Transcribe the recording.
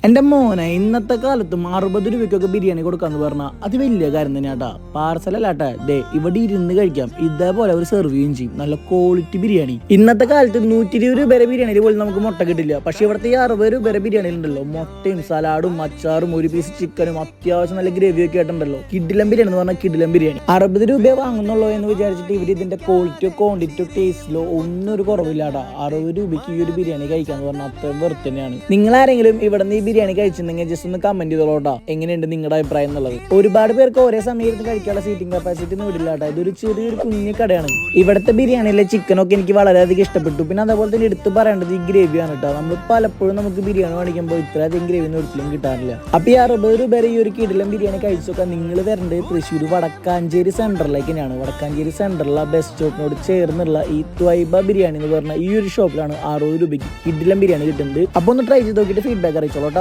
എന്റെ മോനെ ഇന്നത്തെ കാലത്തും 60 രൂപയ്ക്കൊക്കെ ബിരിയാണി കൊടുക്കാന്ന് പറഞ്ഞാൽ അത് വലിയ കാര്യം തന്നെയാട്ടാ. പാർസലല്ലാട്ടെ, ദേ ഇവിടെ ഇരുന്ന് കഴിക്കാം. ഇതേപോലെ അവർ സെർവ് ചെയ്യുകയും ചെയ്യും. നല്ല ക്വാളിറ്റി ബിരിയാണി. ഇന്നത്തെ കാലത്ത് 120 രൂപ ബിരിയാണിയിൽ പോലും നമുക്ക് മുട്ട കിട്ടില്ല. പക്ഷെ ഇവിടുത്തെ 60 രൂപ ബിരിയാണിയിൽ ഉണ്ടല്ലോ മുട്ടയും സലാഡും അച്ചാറും ഒരു പീസ് ചിക്കനും അത്യാവശ്യം നല്ല ഗ്രേവി ഒക്കെ ആയിട്ടുണ്ടല്ലോ. കിഡിലം ബിരിയാണി എന്ന് പറഞ്ഞാൽ കിഡിലം ബിരിയാണി. 60 രൂപ വാങ്ങുന്നുള്ളൂ എന്ന് വിചാരിച്ചിട്ട് ഇവർ ഇതിന്റെ ക്വാളിറ്റിയോ ക്വാണ്ടിറ്റിയോ ടേസ്റ്റിലോ ഒന്നും ഒരു കുറവില്ലാട്ടാ. 60 രൂപയ്ക്ക് ഈ ഒരു ബിരിയാണി കഴിക്കാന്ന് പറഞ്ഞാൽ അത്ര വെറുതെ തന്നെയാണ്. നിങ്ങളാരെങ്കിലും ഇവിടെ നിന്ന് ബിരിയാണി കഴിച്ചിട്ടുണ്ടെങ്കിൽ ജസ്റ്റ് ഒന്ന് കമന്റ് ചെയ്തോളൂട്ടാ, എങ്ങനെയുണ്ട് നിങ്ങളുടെ അഭിപ്രായം എന്നുള്ളത്. ഒരുപാട് പേർക്ക് ഒരേ സമയത്ത് കഴിക്കാനുള്ള സീറ്റിംഗ് കപ്പാസിറ്റി ഒന്നും ഇല്ലാട്ടാ. ഇതൊരു ചെറിയൊരു കുഞ്ഞു കടയാണ്. ഇവിടുത്തെ ബിരിയാണിയിലെ ചിക്കനൊക്കെ എനിക്ക് വളരെയധികം ഇഷ്ടപ്പെട്ടു. പിന്നെ അതേപോലെ തന്നെ എടുത്ത് പറയേണ്ടത് ഈ ഗ്രേവിയാണ് കേട്ടോ. നമ്മൾ പലപ്പോഴും നമുക്ക് ബിരിയാണി മേടിക്കുമ്പോൾ ഇത്രയധികം ഗ്രേവി ഒന്നും ഒരിക്കലും കിട്ടാറില്ല. അപ്പൊ ഈ 60 രൂപ ഈ ഒരു കിടിലം ബിരിയാണി കഴിച്ചൊക്കെ നിങ്ങൾ വരേണ്ടത് തൃശ്ശൂർ വടക്കാഞ്ചേരി സെന്ററിലേക്ക് തന്നെയാണ്. വടക്കാഞ്ചേരി സെന്ററിലെ ബസ് സ്റ്റോപ്പിനോട് ചേർന്നുള്ള ഈ ത്വൈബ ബിരിയാണി എന്ന് പറഞ്ഞ ഈ ഒരു ഷോപ്പിലാണ് 60 രൂപയ്ക്ക് കിടിലം ബിരിയാണി കിട്ടുന്നത്. അപ്പൊ ഒന്ന് ട്രൈ ചെയ്ത് നോക്കിയിട്ട് ഫീഡ്ബാക്ക് അറിയിച്ചോളൂ.